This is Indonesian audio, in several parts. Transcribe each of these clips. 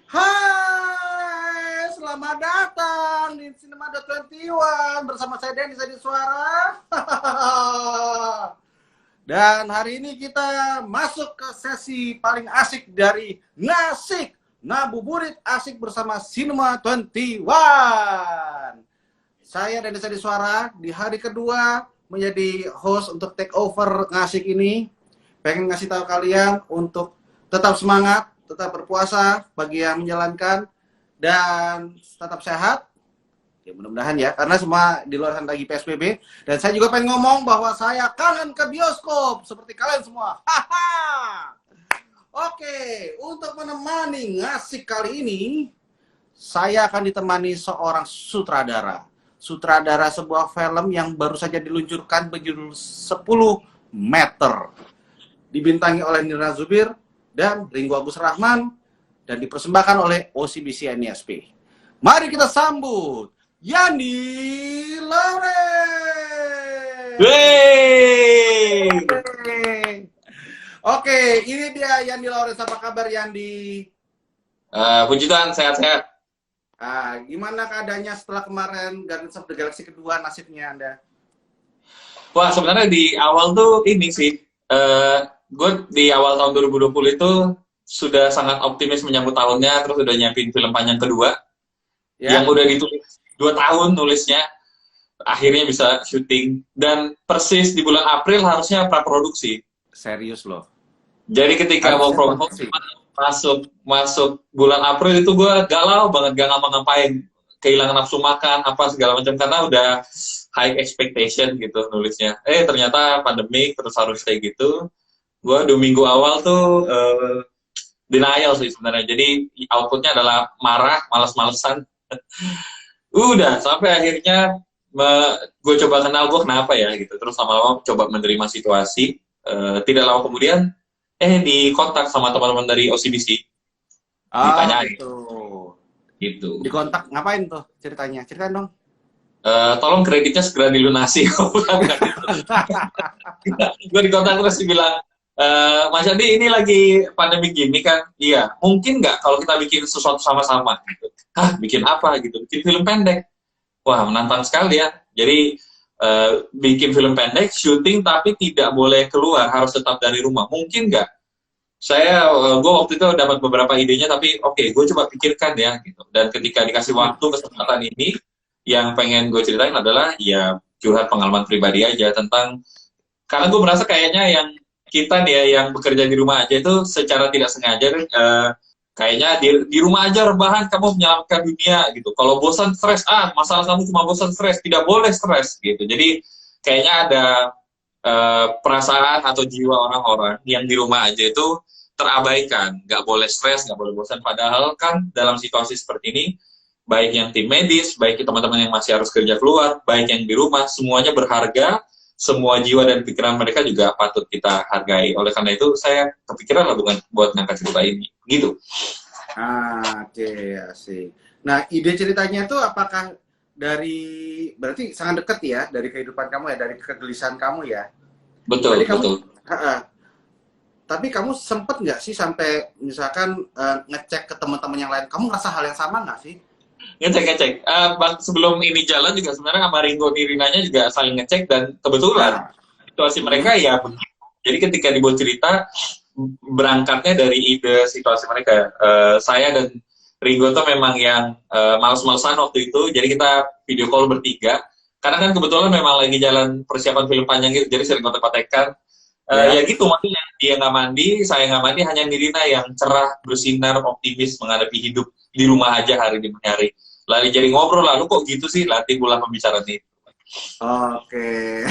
Hai, selamat datang di Cinema.21 bersama saya Denny Sadi Suara. Dan hari ini kita masuk ke sesi paling asik dari Ngasik Ngabuburit Asik bersama Cinema.21. Saya Denny Sadi Suara di hari kedua menjadi host untuk take over Ngasik ini. Pengen ngasih tahu kalian untuk tetap semangat, tetap berpuasa bagi yang menjalankan, dan tetap sehat. Ya mudah-mudahan ya, karena semua di luar sana lagi PSBB. Dan saya juga pengen ngomong bahwa saya kangen ke bioskop seperti kalian semua. Haha. Oke, untuk menemani Ngasik kali ini, saya akan ditemani seorang sutradara. Sutradara sebuah film yang baru saja diluncurkan berjudul 10 meter. Dibintangi oleh Nirina Zubir dan Ringo Agus Rahman, dan dipersembahkan oleh OCBC NISP. Mari kita sambut Yandi Lawrence. Oke, ini dia Yandi Lawrence. Apa kabar Yandi? Puji Tuhan, sehat-sehat. Gimana keadaannya setelah kemarin Guardians of the Galaxy kedua, nasibnya Anda? Wah, sebenarnya di awal tuh ini sih, gue di awal tahun 2020 itu sudah sangat optimis menyambut tahunnya, terus udah nyiapin film panjang kedua, yang udah ditulis 2 tahun nulisnya, akhirnya bisa syuting, dan persis di bulan April harusnya praproduksi. Serius loh? Jadi ketika mau promosi masuk bulan April itu gue galau banget, gak ngapa-ngapain, kehilangan nafsu makan, apa segala macam, karena udah high expectation gitu nulisnya. Ternyata pandemik, terus harus kayak gitu. Gue 2 minggu awal tuh denial sih sebenarnya. Jadi outputnya adalah marah, males-malesan. Udah, sampai akhirnya gue coba kenal gue kenapa ya gitu. Terus lama-lama coba menerima situasi. Tidak lama kemudian, di kontak sama teman-teman dari OCBC. Ditanyain. Gitu. Di kontak ngapain tuh ceritanya? Ceritain dong. Tolong kreditnya segera dilunasi. Gue di kontak terus bilang, Mas Andi ini lagi pandemi gini kan, iya, mungkin nggak kalau kita bikin sesuatu sama-sama gitu. Hah, bikin apa gitu? Bikin film pendek. Wah, menantang sekali ya. Jadi bikin film pendek, syuting tapi tidak boleh keluar, harus tetap dari rumah. Mungkin nggak? Gue waktu itu dapat beberapa idenya, tapi oke, gue coba pikirkan ya gitu. Dan ketika dikasih waktu kesempatan ini, yang pengen gue ceritain adalah ya curhat pengalaman pribadi aja tentang, karena gue merasa kayaknya yang kita nih yang bekerja di rumah aja itu secara tidak sengaja kayaknya di rumah aja rebahan kamu menyelamatkan dunia gitu. Kalau bosan stres, masalah kamu cuma bosan stres, tidak boleh stres gitu. Jadi kayaknya ada perasaan atau jiwa orang-orang yang di rumah aja itu terabaikan, nggak boleh stres, nggak boleh bosan. Padahal kan dalam situasi seperti ini, baik yang tim medis, baik teman-teman yang masih harus kerja keluar, baik yang di rumah, semuanya berharga, semua jiwa dan pikiran mereka juga patut kita hargai. Oleh karena itu, saya kepikiran lah buat ngangkat cerita ini, gitu. Oke, asik. Nah, ide ceritanya itu apakah berarti sangat dekat ya, dari kehidupan kamu ya, dari kegelisahan kamu ya? Betul, betul. Tapi kamu sempet nggak sih sampai misalkan ngecek ke teman-teman yang lain, kamu ngerasa hal yang sama nggak sih? Ngecek. Sebelum ini jalan juga sebenarnya sama Ringo Nirinanya juga saling ngecek, dan kebetulan situasi mereka ya begitu. Jadi ketika dibuat cerita, berangkatnya dari ide situasi mereka. Saya dan Ringo tuh memang yang males-malesan waktu itu, jadi kita video call bertiga. Karena kan kebetulan memang lagi jalan persiapan film panjang gitu, jadi sering kontak-kontakan. Ya gitu, maksudnya dia nggak mandi, saya nggak mandi, hanya Nirina yang cerah, bersinar, optimis menghadapi hidup di rumah aja hari demi hari. Lalu jadi ngobrol, lalu kok gitu sih, latih pula pembicaraan itu. Oke.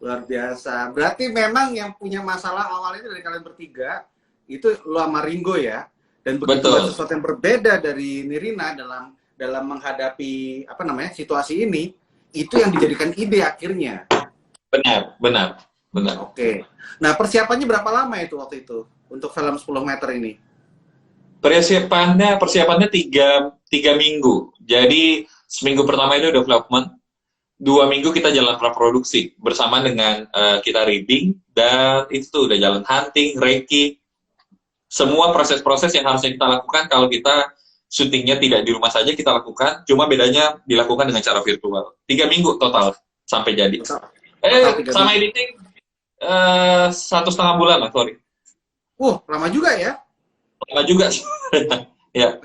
Luar biasa. Berarti memang yang punya masalah awal itu dari kalian bertiga, itu lu sama Ringo ya? Dan begitu sesuatu yang berbeda dari Nirina dalam menghadapi situasi ini, itu yang dijadikan ide akhirnya. Benar. Oke. Nah, persiapannya berapa lama itu waktu itu untuk film 10 meter ini? Persiapannya 3 minggu. Jadi seminggu pertama itu development, 2 minggu kita jalan praproduksi bersama dengan kita reading, dan itu tuh udah jalan hunting, reiki, semua proses-proses yang harusnya kita lakukan kalau kita syutingnya tidak di rumah saja kita lakukan, cuma bedanya dilakukan dengan cara virtual. 3 minggu total sampai jadi. Total 3 minggu. Sama editing 1,5 bulan lah, sorry. Lama juga ya. Lama juga. Ya,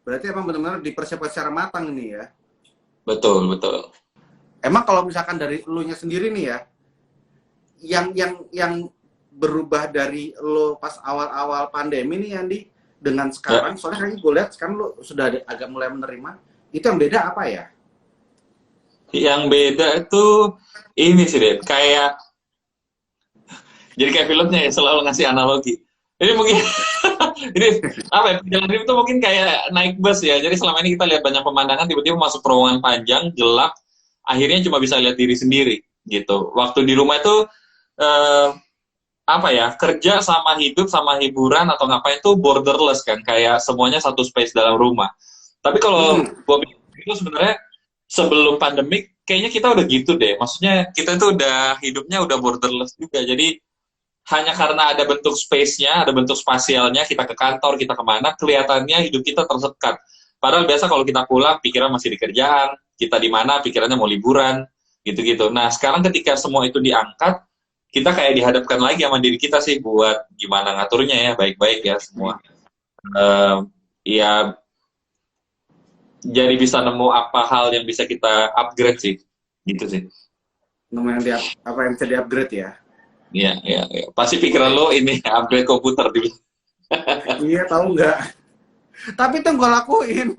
Berarti emang benar-benar dipersiapkan secara matang nih ya. betul, betul. Emang kalau misalkan dari elunya sendiri nih ya, yang berubah dari lo pas awal-awal pandemi nih Andi dengan sekarang, soalnya kayaknya gue lihat sekarang lo sudah agak mulai menerima, itu yang beda apa ya? Yang beda itu ini sih deh, kayak jadi kayak filmnya ya selalu ngasih analogi. Ini mungkin ini apa ya, perjalanan itu mungkin kayak naik bus ya. Jadi selama ini kita lihat banyak pemandangan, tiba-tiba masuk terowongan panjang, gelap, akhirnya cuma bisa lihat diri sendiri gitu. Waktu di rumah itu apa ya, kerja sama hidup sama hiburan atau ngapain tuh borderless kan, kayak semuanya satu space dalam rumah. Tapi kalau gue pikir itu sebenarnya sebelum pandemik kayaknya kita udah gitu deh. Maksudnya kita tuh udah hidupnya udah borderless juga. Jadi hanya karena ada bentuk space-nya, ada bentuk spasialnya, kita ke kantor, kita kemana, kelihatannya hidup kita tersekat. Padahal biasa kalau kita pulang, pikiran masih di kerjaan, kita di mana, pikirannya mau liburan, gitu-gitu. Nah, sekarang ketika semua itu diangkat, kita kayak dihadapkan lagi sama diri kita sih buat gimana ngaturnya ya, baik-baik ya semua. Ya, jadi bisa nemu apa hal yang bisa kita upgrade sih, gitu sih. Nemu yang apa yang bisa di-upgrade ya? Iya, iya, iya. Pasti pikiran lo ini upgrade komputer di. Iya, tahu nggak? Tapi itu gue lakuin.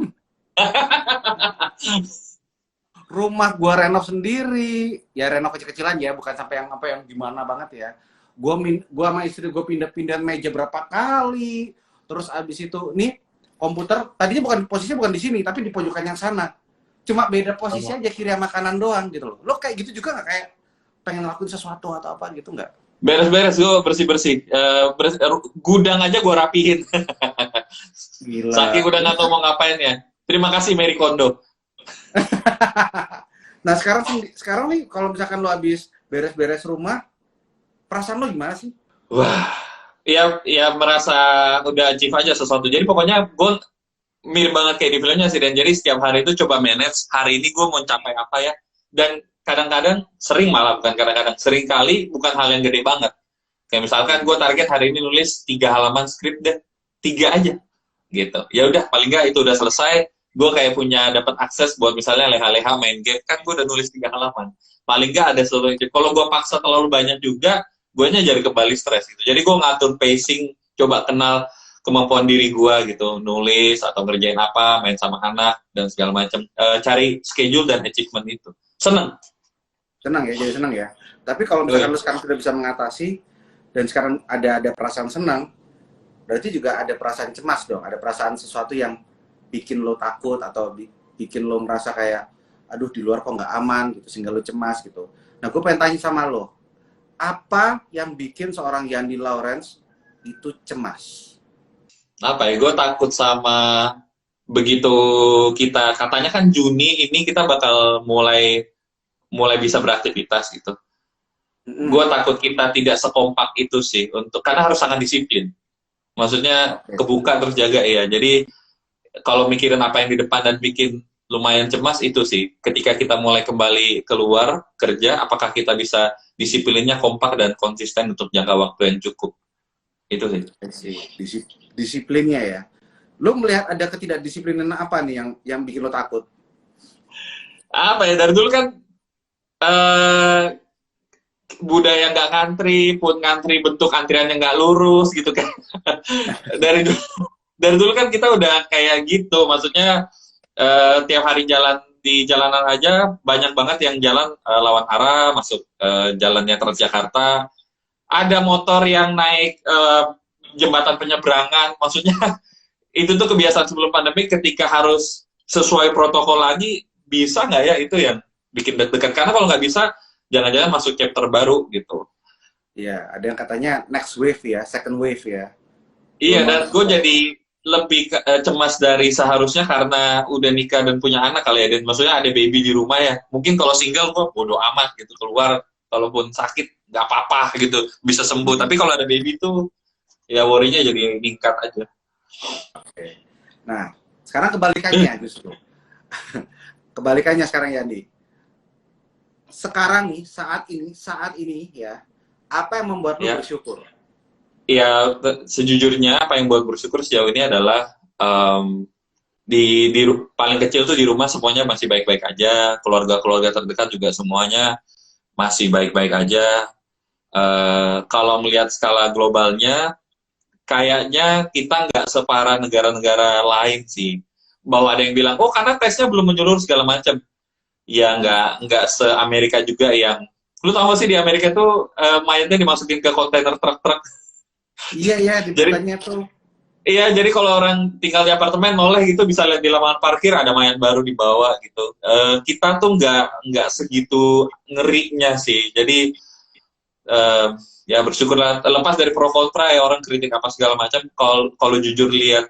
Rumah gue renov sendiri, ya renov kecil-kecilan ya, bukan sampai yang apa yang gimana banget ya. Gua sama istri gue pindah-pindah meja berapa kali, terus abis itu nih komputer tadinya posisinya bukan di sini, tapi di pojokan yang sana. Cuma beda posisi aja, kiri sama kanan doang gitu loh. Lo kayak gitu juga nggak, kayak pengen ngelakuin sesuatu atau apa gitu nggak? Beres-beres, gue bersih-bersih. Gudang aja gue rapihin. Gila. Saking udah nggak tahu mau ngapain ya. Terima kasih Mary Kondo. Nah sekarang nih kalau misalkan lo habis beres-beres rumah, perasaan lo gimana sih? Wah, ya merasa udah achieve aja sesuatu. Jadi pokoknya gue mirip banget kayak di filmnya sih. Dan jadi setiap hari itu coba manage, hari ini gue mau capai apa ya. Dan kadang-kadang, sering malah bukan kadang-kadang, sering kali bukan hal yang gede banget. Kayak misalkan gue target hari ini nulis 3 halaman skrip deh, 3 aja. Gitu. Ya udah, paling nggak itu udah selesai. Gue kayak punya dapat akses buat misalnya leha-leha main game, kan gue udah nulis 3 halaman. Paling nggak ada sesuatu. Kalau gue paksa terlalu banyak juga, guanya jadi kembali stres gitu. Jadi gue ngatur pacing, coba kenal kemampuan diri gue gitu, nulis atau ngerjain apa, main sama anak dan segala macam. Cari schedule dan achievement itu. Seneng ya, jadi senang ya. Tapi kalau misalkan lo sekarang sudah bisa mengatasi dan sekarang ada perasaan senang, berarti juga ada perasaan cemas dong. Ada perasaan sesuatu yang bikin lo takut atau bikin lo merasa kayak, aduh di luar kok nggak aman gitu, sehingga lo cemas gitu. Nah, gue pengen tanya sama lo, apa yang bikin seorang Yandi Lawrence itu cemas? apa ya? Gue takut sama begitu kita katanya kan Juni ini kita bakal mulai bisa beraktivitas gitu. Gue takut kita tidak sekompak itu sih karena harus sangat disiplin. Maksudnya kebuka terus jaga ya. Jadi kalau mikirin apa yang di depan dan bikin lumayan cemas itu sih. Ketika kita mulai kembali keluar kerja, apakah kita bisa disiplinnya kompak dan konsisten untuk jangka waktu yang cukup? Itu sih. Disiplinnya ya. Lo melihat ada ketidakdisiplinan apa nih yang bikin lo takut? Apa ya, dari dulu kan budaya nggak ngantri, pun ngantri bentuk antriannya nggak lurus gitu kan. dari dulu kan kita udah kayak gitu, maksudnya tiap hari jalan di jalanan aja banyak banget yang jalan lawan arah masuk jalannya Transjakarta, ada motor yang naik jembatan penyeberangan, maksudnya itu tuh kebiasaan sebelum pandemi. Ketika harus sesuai protokol lagi, bisa nggak ya itu yang bikin deg-degan, karena kalau nggak bisa jangan-jangan masuk chapter baru gitu. Iya, ada yang katanya next wave ya, second wave ya. Iya, dan gue jadi lebih cemas dari seharusnya karena udah nikah dan punya anak kali ya. Dan maksudnya ada baby di rumah ya. Mungkin kalau single gue bodo amat gitu, keluar kalaupun sakit nggak apa-apa gitu, bisa sembuh. Tapi kalau ada baby tuh ya worry-nya jadi meningkat aja. Oke. Nah, sekarang kebalikannya justru. Kebalikannya sekarang Yandi. Sekarang nih, saat ini ya, apa yang membuat lu Ya, bersyukur? ya sejujurnya apa yang buat bersyukur sejauh ini adalah paling kecil tuh di rumah semuanya masih baik-baik aja, keluarga-keluarga terdekat juga semuanya masih baik-baik aja. Kalau melihat skala globalnya, kayaknya kita nggak separah negara-negara lain sih. Bahwa ada yang bilang, oh karena tesnya belum menyeluruh segala macam. Ya nggak se-Amerika juga yang, lu tau gak sih di Amerika tuh mayatnya dimasukin ke kontainer truk-truk. Iya, iya, di Jadi beritanya tuh. iya, jadi kalau orang tinggal di apartemen noleh gitu bisa lihat di lapangan parkir ada mayat baru dibawa gitu. Kita tuh nggak segitu ngerinya sih. Jadi ya bersyukurlah, lepas dari pro kontra ya orang kritik apa segala macam. Kalau jujur lihat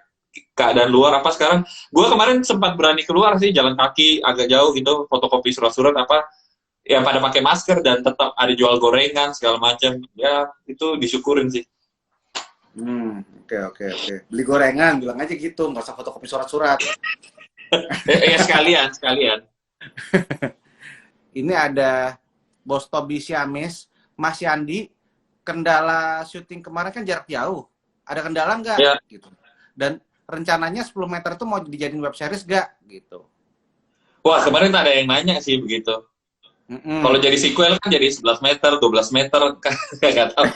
keadaan luar apa sekarang, gue kemarin sempat berani keluar sih jalan kaki agak jauh gitu, fotokopi surat-surat apa, ya pada pakai masker dan tetap ada jual gorengan segala macam. Ya itu disyukurin sih. Oke. Beli gorengan, bilang aja gitu, nggak usah fotokopi surat-surat. Ya sekalian. Ini ada Bos Tobi Siames, Mas Yandi, kendala syuting kemarin kan jarak jauh. Ada kendala nggak? Ya. Gitu. Dan rencananya 10 meter itu mau dijadiin web series nggak? Gitu. Wah, kemarin ada yang nanya sih begitu. Kalau jadi sequel kan jadi 11 meter, 12 meter, nggak tahu.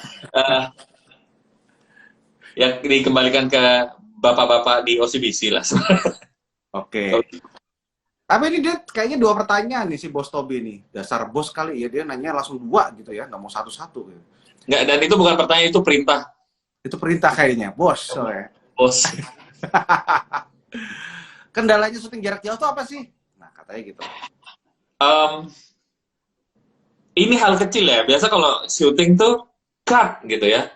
Ya dikembalikan ke bapak-bapak di OCBC lah. Oke. Tapi ini dia kayaknya 2 pertanyaan nih si Bos Tobi nih. Dasar bos kali ya, dia nanya langsung 2 gitu ya, nggak mau satu-satu. Gitu. Nggak, dan itu bukan pertanyaan, itu perintah. Itu perintah kayaknya, bos. Soalnya. Bos. Kendalanya syuting jarak jauh tuh apa sih? Nah, katanya gitu. Ini hal kecil ya. Biasa kalau syuting tuh cut gitu ya.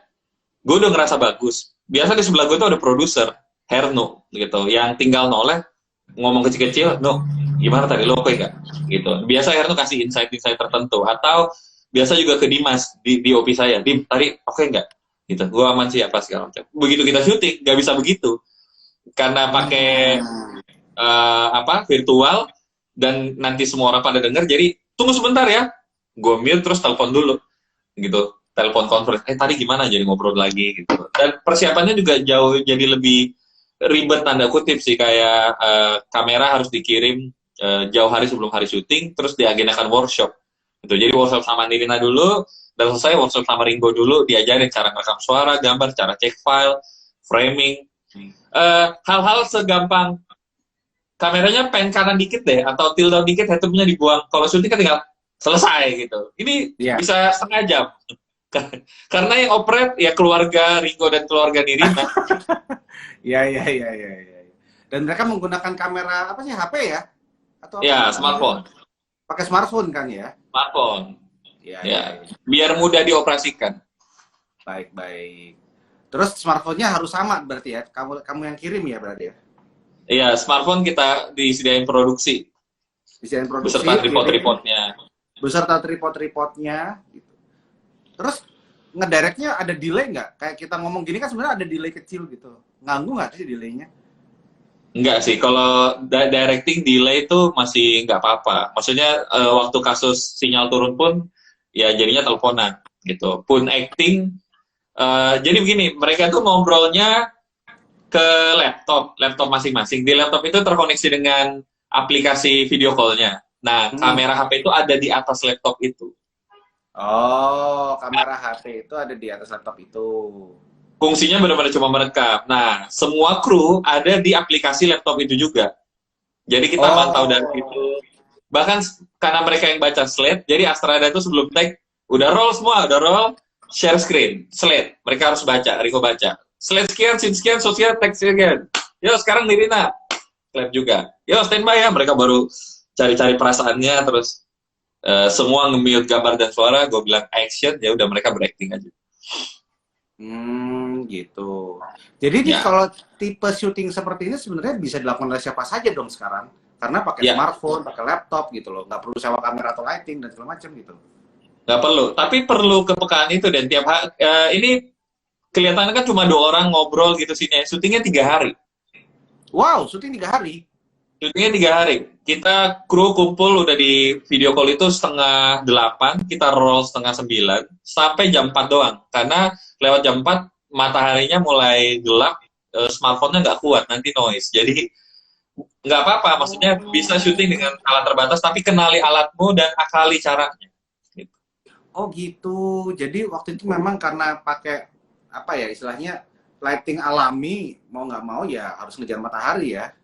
Gue udah ngerasa bagus. Biasa di sebelah gue tuh ada produser, Herno gitu, yang tinggal noleh ngomong kecil-kecil, no, gimana tadi lo oke gak? Gitu. Biasa Herno kasih insight-insight tertentu, atau biasa juga ke Dimas di OP saya, Dim tadi oke nggak? Gitu. Gue aman sih apa segala macam. Begitu kita syuting nggak bisa begitu, karena pakai virtual dan nanti semua orang pada denger. Jadi tunggu sebentar ya, gue mute terus telepon dulu, gitu. Telepon conference, tadi gimana, jadi ngobrol lagi gitu. Dan persiapannya juga jauh jadi lebih ribet tanda kutip sih, kayak kamera harus dikirim jauh hari sebelum hari syuting, terus diagendakan workshop gitu. Jadi workshop sama Nirina dulu, dan selesai workshop sama Ringo dulu, diajarin cara merekam suara, gambar, cara cek file, framing, hal-hal segampang kameranya pen kanan dikit deh, atau tilt down dikit, headupnya dibuang. Kalau syuting kan tinggal selesai gitu. Ini bisa setengah jam. Karena yang operate ya keluarga Ringo dan keluarga Nirina. Iya. Dan mereka menggunakan kamera apa sih, HP ya? Atau ya, smartphone. Pakai smartphone kan ya? Smartphone. Ya. Biar mudah dioperasikan. Baik. Terus smartphone-nya harus sama berarti ya? Kamu yang kirim ya berarti ya? Iya, smartphone kita disediain produksi. Beserta tripod-tripodnya. Beserta tripod-tripodnya. Gitu. Terus ngedirectnya ada delay nggak? Kayak kita ngomong gini kan sebenarnya ada delay kecil gitu. Nganggu nggak sih delaynya? Enggak sih, kalau directing delay itu masih nggak apa-apa. Maksudnya waktu kasus sinyal turun pun ya jadinya teleponan gitu. Pun acting, jadi begini, mereka tuh ngobrolnya ke laptop masing-masing. Di laptop itu terkoneksi dengan aplikasi video call-nya. Nah, kamera HP itu ada di atas laptop itu. Oh, kamera HP itu ada di atas laptop itu. Fungsinya benar-benar cuma merekam. Nah, semua kru ada di aplikasi laptop itu juga. Jadi kita mantau dari itu. Bahkan karena mereka yang baca slide, jadi Astrada itu sebelum tag, udah roll semua, udah roll, share screen, slide. Mereka harus baca, Riko baca. Slide sekian, scene sekian, sosial, tag sekian. Yo, sekarang Nirina. Slide juga. Yo, standby ya. Mereka baru cari-cari perasaannya, terus semua nge-mute gambar dan suara, gue bilang action, ya udah mereka berakting aja. Gitu. Jadi ini kalau tipe syuting seperti ini sebenarnya bisa dilakukan oleh siapa saja dong sekarang, karena pakai smartphone, pakai laptop gitu loh, nggak perlu sewa kamera atau lighting dan segala macam gitu. Nggak perlu, tapi perlu kepekaan itu, dan tiap ini kelihatannya kan cuma 2 orang ngobrol gitu sini. Syutingnya 3 hari. Wow, syuting 3 hari. Syutingnya 3 hari. Kita kru kumpul udah di video call itu setengah 8, kita roll setengah 9, sampai jam 4 doang. Karena lewat jam 4, mataharinya mulai gelap, smartphone-nya nggak kuat, nanti noise. Jadi, nggak apa-apa, maksudnya bisa syuting dengan alat terbatas, tapi kenali alatmu dan akali caranya. Gitu. Oh gitu. Jadi waktu itu memang karena pakai apa ya istilahnya lighting alami, mau nggak mau ya harus ngejar matahari ya.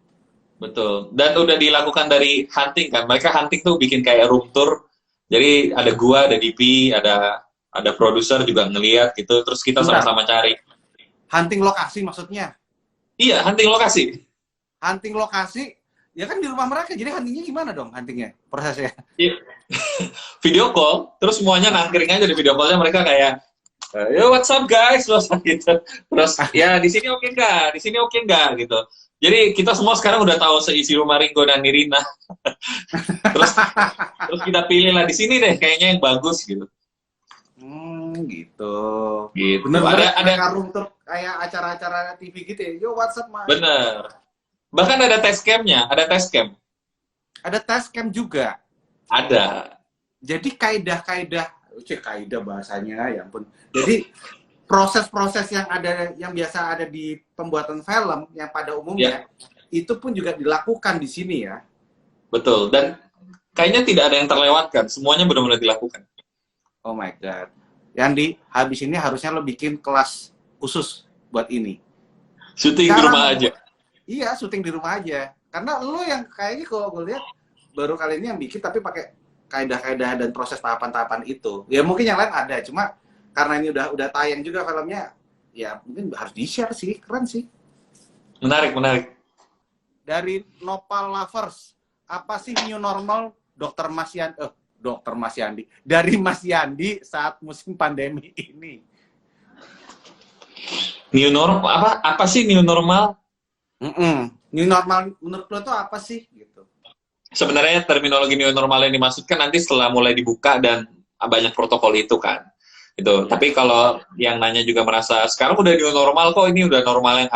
Betul. Dan udah dilakukan dari hunting kan. Mereka hunting tuh bikin kayak room tour. Jadi ada gua, ada DP, ada produser juga ngeliat gitu. Terus kita Bentar. sama-sama cari. Hunting lokasi maksudnya. Iya, hunting lokasi. Hunting lokasi, ya kan di rumah mereka. Jadi huntingnya gimana dong huntingnya? Prosesnya. Iya. Video call, terus semuanya nangkring aja di video callnya mereka kayak, yo what's up guys, gitu. Terus ya di sini oke nggak, di sini oke nggak gitu. Jadi kita semua sekarang udah tahu seisi rumah Ringo dan Nirina. terus kita pilih lah di sini deh, kayaknya yang bagus gitu. Gitu. Gitu. Bener-bener Ada kayak room tour kayak acara-acara TV gitu ya. Yo what's up, Mas? bener. Bahkan ada test cam-nya, ada test cam. Ada test cam juga. Ada. Jadi kaidah bahasanya ya ampun. Jadi proses-proses yang ada yang biasa ada di pembuatan film yang pada umumnya itu pun juga dilakukan di sini ya. Betul. Dan kayaknya tidak ada yang terlewatkan. Semuanya benar-benar dilakukan. Oh my god. Yandi, habis ini harusnya lo bikin kelas khusus buat ini. Syuting di rumah aja. Iya, syuting di rumah aja. Karena lo yang kayaknya kalau gue lihat baru kali ini yang bikin tapi pakai kaidah-kaidah dan proses tahapan-tahapan itu. Ya mungkin yang lain ada, cuma karena ini udah tayang juga filmnya, ya mungkin harus di-share sih, keren sih. Menarik, menarik. Dari Nopal Lovers, apa sih new normal Dokter Mas Yandi, dari Mas Yandi saat musim pandemi ini? New normal apa sih new normal? New normal menurut lo tuh apa sih gitu? Sebenarnya terminologi new normal yang dimaksudkan nanti setelah mulai dibuka dan banyak protokol itu kan. Itu. Tapi kalau yang nanya juga merasa sekarang udah new normal kok, ini udah normal yang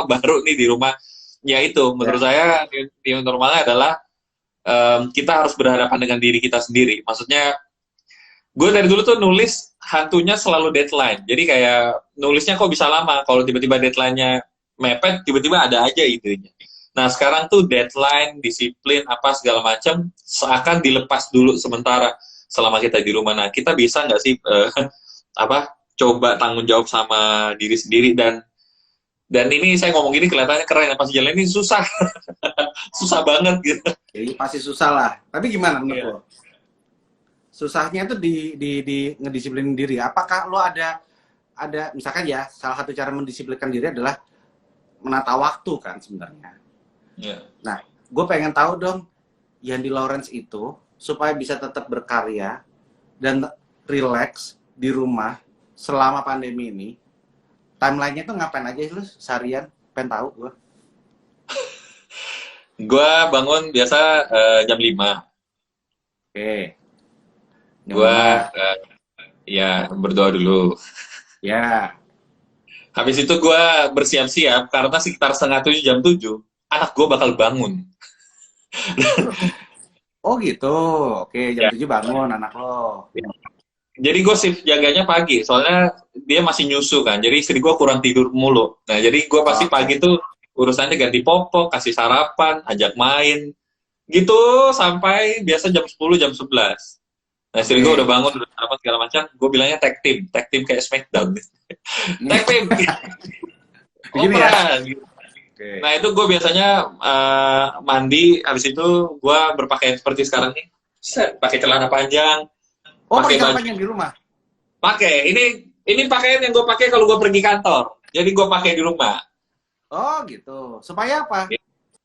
baru nih di rumah. Ya itu menurut saya new normalnya adalah kita harus berhadapan dengan diri kita sendiri. Maksudnya gue dari dulu tuh nulis hantunya selalu deadline. Jadi kayak nulisnya kok bisa lama, kalau tiba-tiba deadline-nya mepet, tiba-tiba ada aja idenya. Nah sekarang tuh deadline, disiplin, apa segala macam seakan dilepas dulu sementara selama kita di rumah. Nah kita bisa nggak sih coba tanggung jawab sama diri sendiri dan ini saya ngomong gini kelihatannya keren, pas jalan ini susah, susah banget gitu. Jadi pasti susah lah. Tapi gimana menurut lo? Susahnya itu di ngedisiplinin diri. Apakah lo ada misalkan ya salah satu cara mendisiplinkan diri adalah menata waktu kan sebenarnya. Nah, gue pengen tahu dong Yandi Lawrence itu supaya bisa tetap berkarya dan relax di rumah selama pandemi ini. Timeline-nya tuh ngapain aja lu seharian? Pengen tahu gue. Gue bangun biasa jam 5. Oke. Gue berdoa dulu. Ya. Habis itu gue bersiap-siap karena sekitar setengah 7 jam 7 anak gue bakal bangun. Oh gitu. Oke, jam 7 bangun anak lo. Jadi gue shift jaganya pagi, soalnya dia masih nyusu kan. Jadi istri gue kurang tidur mulu. Nah jadi gue pasti pagi tuh urusannya ganti popok, kasih sarapan, ajak main. Gitu sampai biasa jam 10, jam 11. Nah istri gue udah bangun, udah sarapan segala macam. Gue bilangnya tag team kayak Smackdown. Tag team. Operan. Gitu. Nah itu gue biasanya mandi, habis itu gue berpakaian seperti sekarang nih, pakai celana panjang, pakai celana panjang di rumah. Pakai, ini pakaian yang gue pakai kalau gue pergi kantor, jadi gue pakai di rumah. Oh gitu, supaya apa?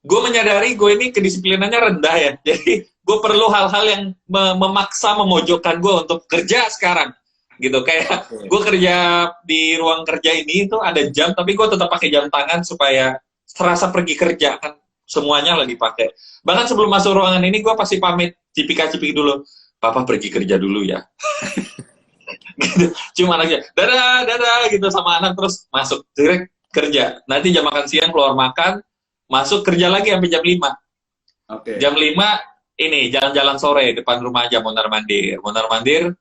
Gue menyadari gue ini kedisiplinannya rendah ya, jadi gue perlu hal-hal yang memaksa memojokkan gue untuk kerja sekarang. Gitu kayak gue kerja di ruang kerja ini itu ada jam, tapi gue tetap pakai jam tangan supaya terasa pergi kerja kan, semuanya lagi pakai. Bahkan sebelum masuk ruangan ini gue pasti pamit cipika-cipiki dulu, papa pergi kerja dulu ya. Gitu. Cuma aja dadah dadah gitu sama anak, terus masuk direct kerja. Nanti jam makan siang keluar makan, masuk kerja lagi sampai jam 5. Oke. Jam 5 ini jalan-jalan sore depan rumah aja, mondar mandir.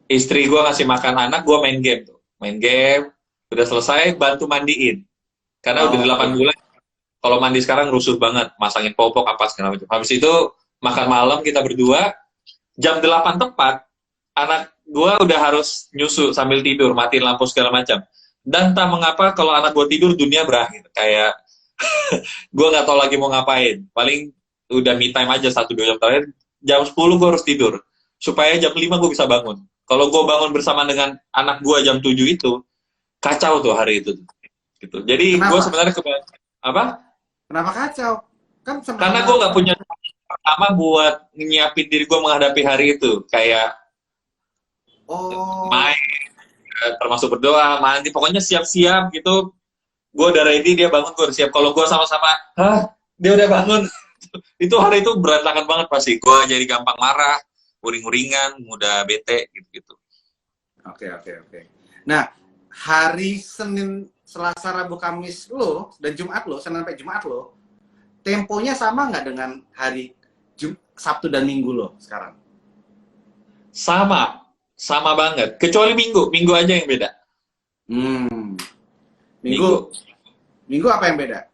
Istri gue ngasih makan anak, gue main game tuh. Main game, udah selesai bantu mandiin. Karena udah 8 bulan. Kalau mandi sekarang rusuh banget, masangin popok apa segala macam. Habis itu makan malam kita berdua, jam 8 tepat, anak gue udah harus nyusu sambil tidur, matiin lampu segala macam. Dan tak mengapa kalau anak gue tidur dunia berakhir. Kayak gue nggak tahu lagi mau ngapain. Paling udah me time aja 1-2 jam terakhir. Jam 10 gue harus tidur. Supaya jam 5 gue bisa bangun. Kalau gue bangun bersama dengan anak gue jam 7 itu, kacau tuh hari itu. Gitu. Jadi gue sebenarnya apa? Kenapa kacau? Kan karena gue nggak punya pertama buat nyiapin diri gue menghadapi hari itu. Kayak main, termasuk berdoa, mandi, pokoknya siap-siap gitu. Gue udah ready, dia bangun, gue udah siap. Kalau gue sama-sama, dia udah bangun. Itu hari itu berantakan banget pasti. Gue jadi gampang marah, uring-uringan, mudah bete, gitu-gitu. Oke. Nah, hari Senin, Selasa, Rabu, Kamis lo, dan Jumat lo, Senin sampai Jumat lo, temponya sama nggak dengan hari Sabtu dan Minggu lo sekarang? Sama banget. Kecuali Minggu aja yang beda. Minggu apa yang beda?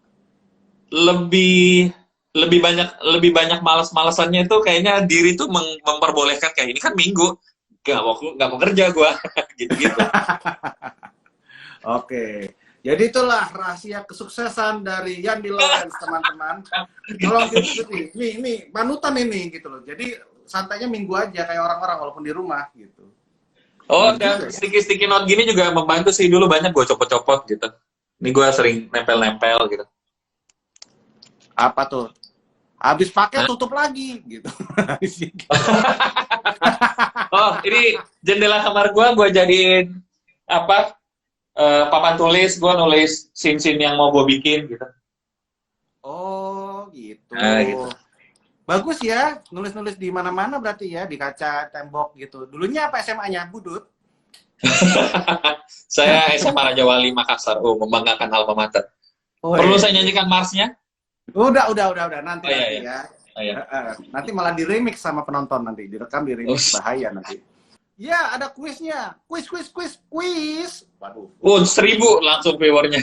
Lebih banyak malas-malasannya itu kayaknya diri tuh memperbolehkan kayak ini kan Minggu, nggak mau kerja gue gitu. Oke. Jadi itulah rahasia kesuksesan dari Yandi Lorenz, teman-teman. Tolong diikuti. Ini panutan ini gitu loh. Jadi santainya Minggu aja kayak orang-orang walaupun di rumah gitu. Dan sticky note gini juga membantu sih, dulu banyak gue copot-copot gitu. Ini gue sering nempel-nempel gitu. Apa tuh? Habis pakai tutup lagi gitu. Ini jendela kamar gue jadiin apa? Papan tulis, gue nulis scene-scene yang mau gue bikin gitu. Oh, gitu. Gitu. Bagus ya, nulis-nulis di mana-mana berarti ya, di kaca tembok gitu. Dulunya apa SMA-nya, Budut? Saya SMA Raja Wali Makassar. Membanggakan alma mater. Perlu saya nyanyikan Marsnya? Udah, nanti iya. ya. Nanti malah di remix sama penonton nanti, direkam di remix, bahaya nanti. Ya, ada kuisnya. Kuis. Waduh. 1000 langsung viewernya.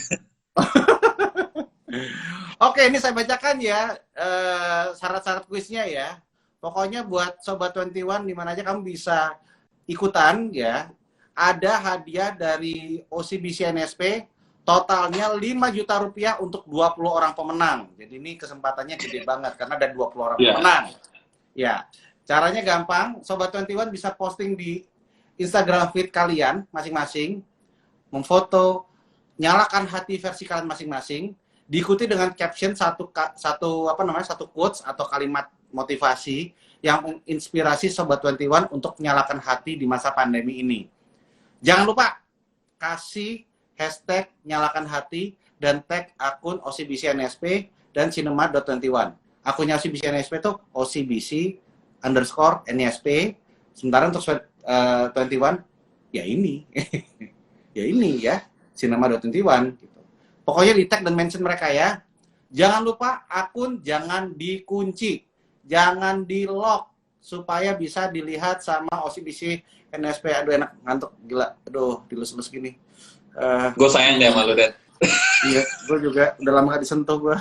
Oke, ini saya bacakan ya syarat-syarat kuisnya ya. Pokoknya buat Sobat 21 di mana aja kamu bisa ikutan ya. Ada hadiah dari OCBC NSP, totalnya 5 juta rupiah untuk 20 orang pemenang. Jadi ini kesempatannya gede banget karena ada 20 orang pemenang. Ya. Caranya gampang, Sobat 21 bisa posting di Instagram feed kalian masing-masing, memfoto, nyalakan hati versi kalian masing-masing, diikuti dengan caption satu quotes atau kalimat motivasi yang menginspirasi Sobat 21 untuk nyalakan hati di masa pandemi ini. Jangan lupa kasih hashtag nyalakan hati dan tag akun OCBC NSP dan cinema.21. Akunnya OCBC NSP itu OCBC_NSP. Sementara untuk 21 ya ini cinema.21 gitu. Pokoknya di tag dan mention mereka ya. Jangan lupa akun jangan dikunci, jangan di lock supaya bisa dilihat sama OCBC NSP. Aduh enak, ngantuk gila. Aduh dilus-lus gini. Gue sayang deh sama lu, Den. Iya, gue juga udah lama gak disentuh gue.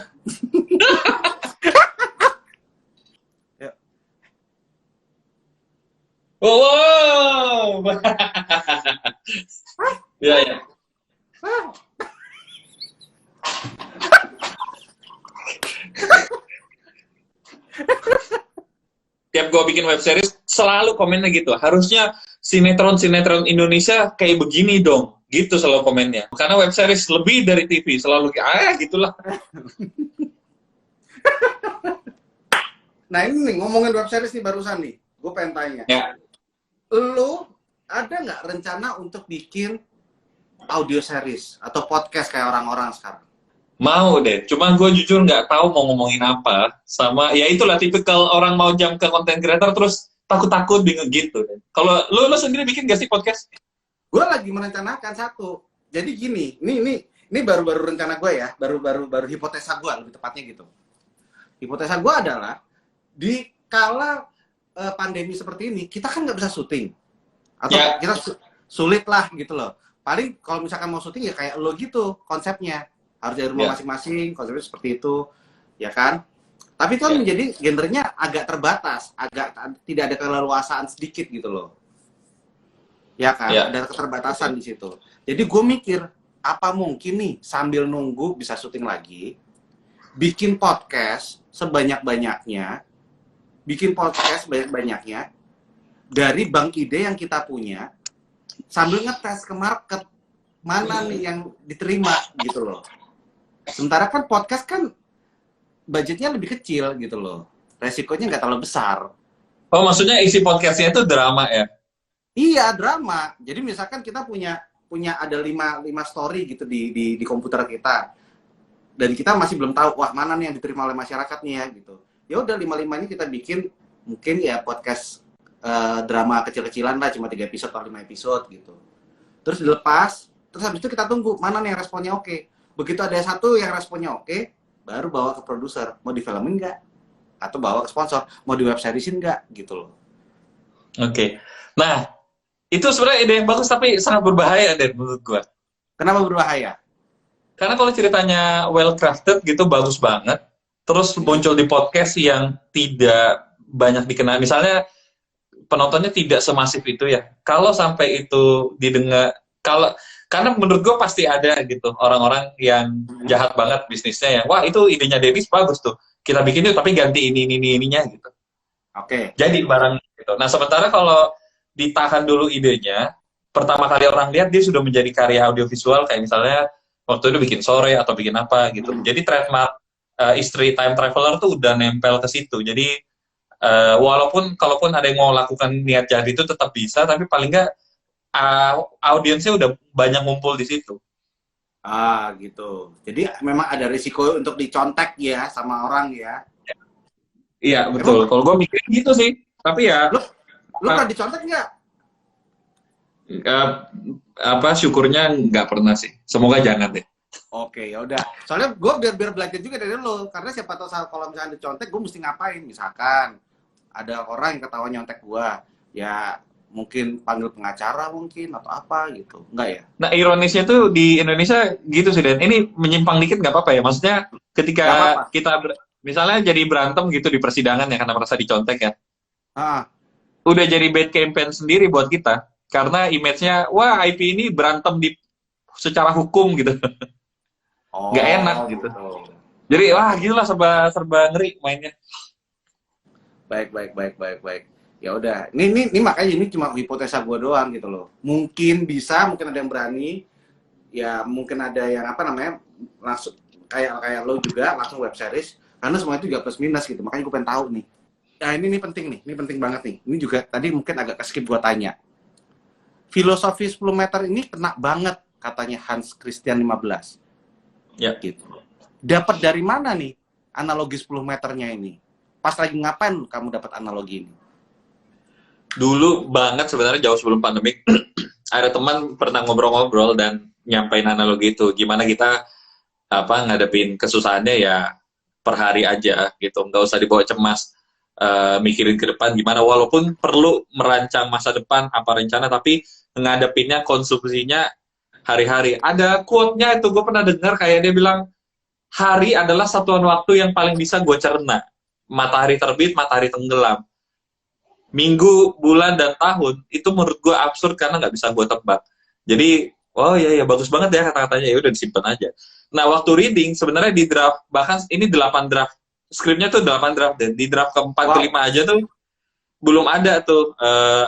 Wow. Ya. Tiap gue bikin web series selalu komennya gitu. Harusnya sinetron Indonesia kayak begini dong. Gitu selalu komennya. Karena web series lebih dari TV, selalu gitulah. Nah ini nih, ngomongin web series nih barusan nih. Gue pengen tanya. Ya. Lu ada nggak rencana untuk bikin audio series atau podcast kayak orang-orang sekarang? Mau deh, cuma gue jujur nggak tahu mau ngomongin apa. Sama, ya itulah tipikal orang mau jam ke content creator terus takut-takut bingung gitu. Kalau lu sendiri bikin gak sih podcast? Gue lagi merencanakan satu. Jadi gini, ini baru rencana gue ya, baru hipotesa gue lebih tepatnya gitu. Hipotesa gue adalah di kala pandemi seperti ini, kita kan nggak bisa syuting atau kita sulit lah gitu loh. Paling kalau misalkan mau syuting ya kayak lo gitu konsepnya, harus dari rumah masing-masing, konsepnya seperti itu, ya kan? Tapi itu kan menjadi gendernya agak terbatas, agak tidak ada keleluasaan sedikit gitu loh. Ya kan, ada keterbatasan di situ. Jadi gue mikir, apa mungkin nih sambil nunggu bisa syuting lagi, bikin podcast sebanyak-banyaknya, dari bank ide yang kita punya, sambil ngetes ke market, mana nih yang diterima gitu loh. Sementara kan podcast kan budgetnya lebih kecil gitu loh, resikonya nggak terlalu besar. Oh, maksudnya isi podcastnya itu drama ya? Iya, drama. Jadi misalkan kita punya ada 5 story gitu di komputer kita. Dan kita masih belum tahu, wah mana nih yang diterima oleh masyarakat nih ya gitu. Ya udah 5-5-nya kita bikin mungkin ya podcast drama kecil-kecilan lah, cuma 3 episode atau 5 episode gitu. Terus dilepas, terus habis itu kita tunggu mana nih yang responnya oke. Begitu ada satu yang responnya oke, baru bawa ke produser, mau difilmin nggak? Atau bawa ke sponsor, mau di web seriesin nggak? Gitu loh. Oke. Nah, itu sebenarnya ide yang bagus tapi sangat berbahaya deh menurut gua. Kenapa berbahaya? Karena kalau ceritanya well crafted gitu bagus banget, terus muncul di podcast yang tidak banyak dikenal. Misalnya penontonnya tidak semasif itu ya. Kalau sampai itu didengar, karena menurut gue pasti ada gitu orang-orang yang jahat banget bisnisnya yang wah itu idenya Dennis bagus tuh, kita bikin yuk tapi ganti ininya gitu. Oke. Jadi barang gitu. Nah sementara kalau ditahan dulu idenya, pertama kali orang lihat dia sudah menjadi karya audiovisual kayak misalnya waktu itu bikin sore atau bikin apa gitu. Jadi trademark istri time traveler tuh udah nempel ke situ. Jadi kalaupun ada yang mau lakukan niat jahat itu tetap bisa, tapi paling nggak audiensnya udah banyak ngumpul di situ. Ah gitu. Jadi memang ada risiko untuk dicontek ya sama orang ya. Iya betul. Kalau gue mikir gitu sih. Tapi ya. Lu pernah dicontek nggak? Syukurnya nggak pernah sih. Semoga jangan deh. Oke, ya udah. Soalnya gue biar belajar juga dari lo. Karena siapa tahu kalau misalnya dicontek, gue mesti ngapain? Misalkan ada orang yang ketahuan nyontek gue, ya mungkin panggil pengacara mungkin atau apa gitu. Enggak ya? Nah ironisnya tuh di Indonesia gitu sih, Dan. Ini menyimpang dikit nggak apa-apa ya? Maksudnya ketika kita misalnya jadi berantem gitu di persidangan ya karena merasa dicontek ya. Udah jadi bad campaign sendiri buat kita karena image-nya wah IP ini berantem secara hukum gitu. Nggak enak gitu. Jadi wah gila serba ngeri mainnya. Baik. Ya udah. Ini makanya ini cuma hipotesa gue doang gitu loh. Mungkin bisa, mungkin ada yang berani. Ya mungkin ada yang langsung kayak lo juga langsung web series karena semua itu juga plus minus gitu. Makanya gue pengen tahu nih. Nah ini penting nih, ini penting banget nih. Ini juga tadi mungkin agak skip gua tanya. Filosofi 10 meter ini kena banget katanya Hans Christian 15. Ya. Gitu. Dapat dari mana nih analogi 10 meternya ini? Pas lagi ngapain kamu dapat analogi ini? Dulu banget sebenarnya jauh sebelum pandemik ada teman pernah ngobrol-ngobrol dan nyampein analogi itu. Gimana kita ngadepin kesusahannya ya per hari aja gitu. Nggak usah dibawa cemas. Mikirin ke depan gimana, walaupun perlu merancang masa depan apa rencana, tapi ngadepinnya konsumsinya hari-hari. Ada quote-nya itu gue pernah dengar kayak dia bilang hari adalah satuan waktu yang paling bisa gue cerna. Matahari terbit, matahari tenggelam. Minggu, bulan, dan tahun itu menurut gue absurd karena nggak bisa gue tebak. Jadi oh iya bagus banget ya kata-katanya, ya udah disimpan aja. Nah waktu reading sebenarnya di draft, bahkan ini 8 draft skripnya tuh 8 draft, dan di draft ke-4 ke-5 aja tuh belum ada tuh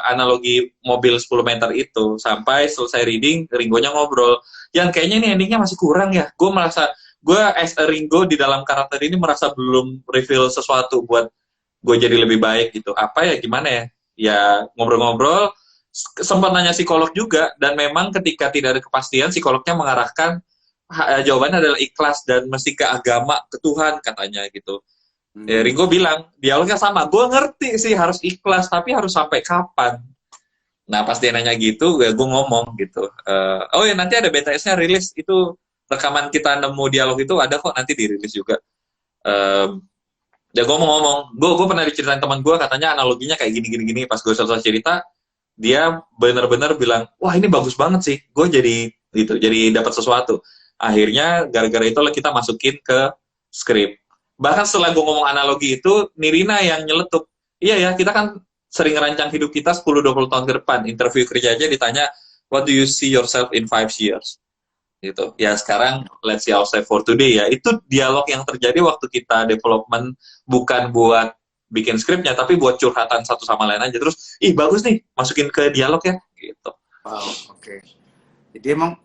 analogi mobil 10 meter itu. Sampai selesai reading, Ringonya ngobrol yang kayaknya ini endingnya masih kurang ya. Gue as a Ringo di dalam karakter ini merasa belum reveal sesuatu buat gue jadi lebih baik gitu. Apa ya, gimana ya, ya ngobrol-ngobrol, sempat nanya psikolog juga, dan memang ketika tidak ada kepastian, psikolognya mengarahkan jawabannya adalah ikhlas dan mesti ke agama, ke Tuhan katanya gitu. Ya, Ringo bilang, dialognya sama. Gue ngerti sih harus ikhlas, tapi harus sampai kapan? Nah, pas dia nanya gitu, gue ngomong gitu. Oh ya, nanti ada BTS-nya rilis. Itu rekaman kita nemu dialog itu ada kok, nanti dirilis juga. Ya gue mau ngomong, gue pernah diceritain teman gue, katanya analoginya kayak gini. Pas gue selesai cerita, dia benar-benar bilang, wah ini bagus banget sih. Gue jadi dapat sesuatu. Akhirnya, gara-gara itu kita masukin ke skrip. Bahkan setelah gue ngomong analogi itu, Nirina yang nyeletuk. Iya ya, kita kan sering ngerancang hidup kita 10-20 tahun ke depan. Interview kerja aja ditanya, what do you see yourself in 5 years? Gitu. Ya sekarang, let's see ourselves for today ya. Itu dialog yang terjadi waktu kita development, bukan buat bikin skripnya, tapi buat curhatan satu sama lain aja. Terus, ih bagus nih, masukin ke dialog ya. Gitu. Wow, oke. Jadi emang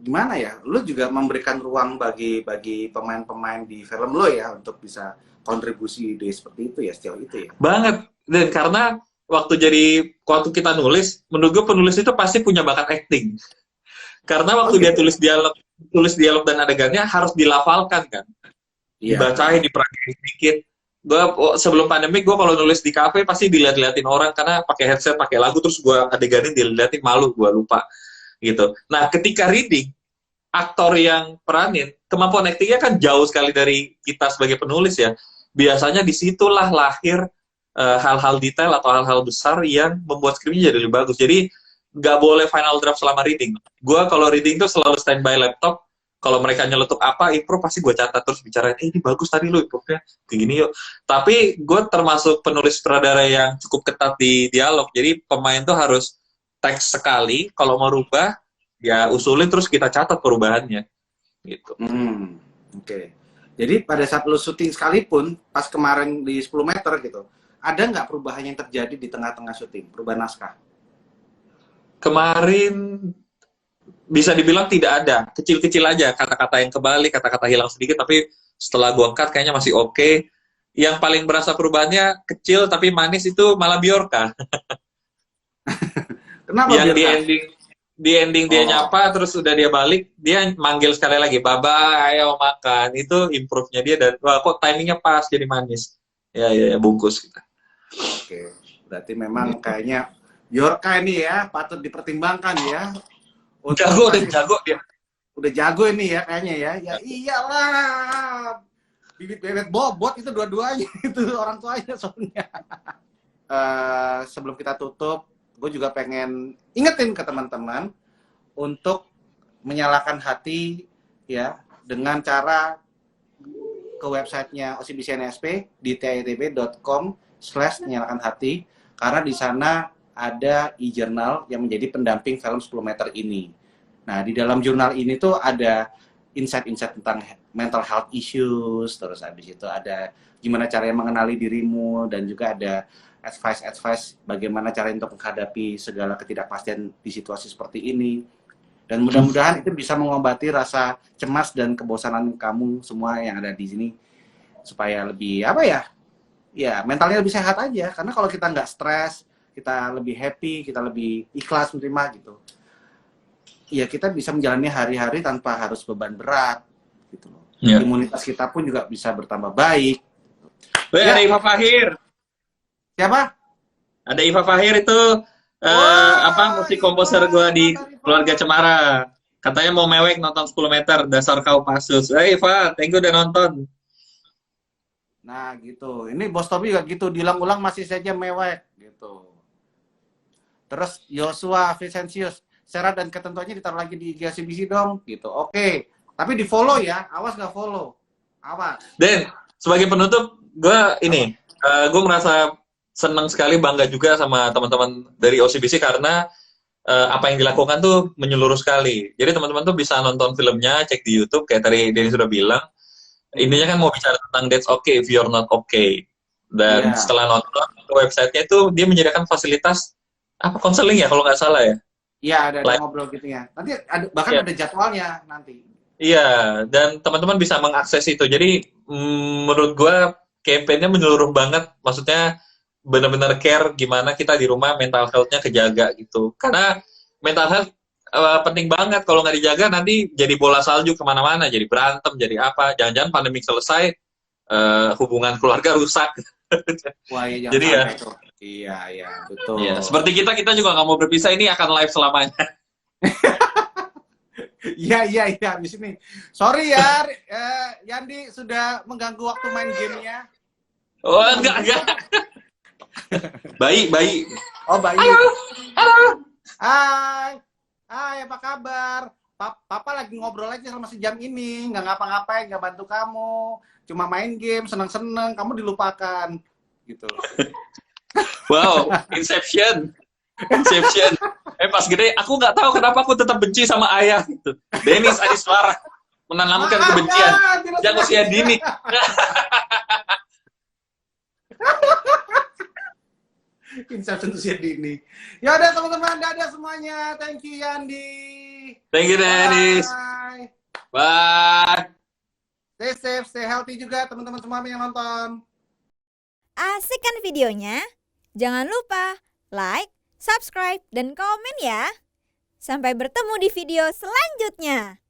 gimana ya, lu juga memberikan ruang bagi pemain-pemain di film lo ya untuk bisa kontribusi ide seperti itu ya, sejauh itu ya. Banget. Dan karena waktu kita nulis, menurut gue penulis itu pasti punya bakat acting. Karena waktu dia tulis dialog dan adegannya harus dilafalkan kan. Dibacain, diperagain sedikit. Sebelum pandemi gue kalau nulis di kafe pasti dilihat-liatin orang karena pakai headset, pakai lagu, terus gue adeganin diliatin, malu, gue lupa gitu. Nah, ketika reading, aktor yang peranin, kemampuan aktingnya kan jauh sekali dari kita sebagai penulis ya. Biasanya disitulah lahir hal-hal detail atau hal-hal besar yang membuat skripnya jadi lebih bagus. Jadi, nggak boleh final draft selama reading. Gue kalau reading tuh selalu standby laptop. Kalau mereka nyeletuk apa, improv pasti gue catat terus bicarain, ini bagus tadi lo improvnya, kayak gini yuk. Tapi gue termasuk penulis sutradara yang cukup ketat di dialog. Jadi pemain tuh harus teks sekali, kalau mau rubah, ya usulin terus kita catat perubahannya. Gitu. Oke. Jadi pada saat lo syuting sekalipun, pas kemarin di 10 meter gitu, ada nggak perubahan yang terjadi di tengah-tengah syuting, perubahan naskah? Kemarin bisa dibilang tidak ada, kecil-kecil aja, kata-kata yang kebalik, kata-kata hilang sedikit, tapi setelah gua cut kayaknya masih oke. Yang paling berasa perubahannya kecil tapi manis itu malah Bjorka. Kenapa yang Bjorka? di ending dia nyapa, terus udah dia balik, dia manggil sekali lagi, baba, ayo makan. Itu improve-nya dia, dan wah kok timingnya pas jadi manis. Ya bungkus kita. Oke, berarti memang kayaknya Bjorka ini ya patut dipertimbangkan ya. Jago dia. Udah jago ini ya kayaknya ya. Ya iyalah. Bibit bebek bobot itu dua-duanya itu orang tuanya soalnya. Sebelum kita tutup, gue juga pengen ingetin ke teman-teman untuk menyalakan hati ya dengan cara ke websitenya OCBC NSP di tiitb.com/menyalakan hati, karena di sana ada e-journal yang menjadi pendamping film 10 meter ini. Nah, di dalam jurnal ini tuh ada insight-insight tentang mental health issues, terus habis itu ada gimana caranya mengenali dirimu, dan juga ada advice bagaimana cara untuk menghadapi segala ketidakpastian di situasi seperti ini. Dan mudah-mudahan itu bisa mengobati rasa cemas dan kebosanan kamu semua yang ada di sini, supaya lebih mentalnya lebih sehat aja. Karena kalau kita nggak stres, kita lebih happy, kita lebih ikhlas menerima gitu, ya kita bisa menjalani hari-hari tanpa harus beban berat gitu loh. Imunitas kita pun juga bisa bertambah baik. Ada Iva Fahir. Siapa? Ada Iva Fahir itu musik komposer gue di Keluarga Cemara. Katanya mau mewek nonton 10 meter, dasar kau pasus. Iva, thank you udah nonton. Nah gitu, ini Bos Tobi juga gitu, diulang-ulang masih saja mewek gitu. Terus Joshua Vincentius, syarat dan ketentuannya ditaruh lagi di GCBC dong gitu. Oke, tapi di follow ya, awas nggak follow, awas. Dan sebagai penutup, gue merasa senang sekali, bangga juga sama teman-teman dari OCBC karena apa yang dilakukan tuh menyeluruh sekali. Jadi teman-teman tuh bisa nonton filmnya, cek di YouTube kayak tadi Denny sudah bilang. Intinya kan mau bicara tentang that's okay if you're not okay. Dan setelah nonton websitenya itu dia menyediakan fasilitas konseling ya kalau nggak salah ya. Iya, ada ngobrol gitu ya. Nanti bahkan ada jadwalnya nanti. Iya, dan teman-teman bisa mengakses itu. Jadi menurut gue campaign-nya menyeluruh banget. Maksudnya benar-benar care gimana kita di rumah mental health-nya kejaga gitu. Karena mental health penting banget. Kalau nggak dijaga nanti jadi bola salju kemana-mana. Jadi berantem, jadi apa. Jangan-jangan pandemi selesai, hubungan keluarga rusak. Wah, ya jangan Jadi ya. sampai tuh. Iya, betul. Ya, seperti kita juga nggak mau berpisah, ini akan live selamanya. Iya, di sini. Sorry ya, Yandi sudah mengganggu waktu main gamenya. Oh, enggak. Bayi. Oh, bayi. Halo. Hai, apa kabar? Papa lagi ngobrol aja sama si jam ini, nggak ngapa-ngapain, nggak bantu kamu, cuma main game, seneng-seneng, kamu dilupakan, gitu. Wow, Inception. Pas gede, aku nggak tahu kenapa aku tetap benci sama ayah gitu. Denis Adiswara menanamkan kebencian sejak usia dini. Inception usia dini. Ya udah teman-teman, dadah semuanya. Thank you Yandi. Thank you Denis. Bye. Stay safe, stay healthy juga teman-teman semua yang nonton. Asik kan videonya? Jangan lupa like, subscribe, dan komen ya. Sampai bertemu di video selanjutnya.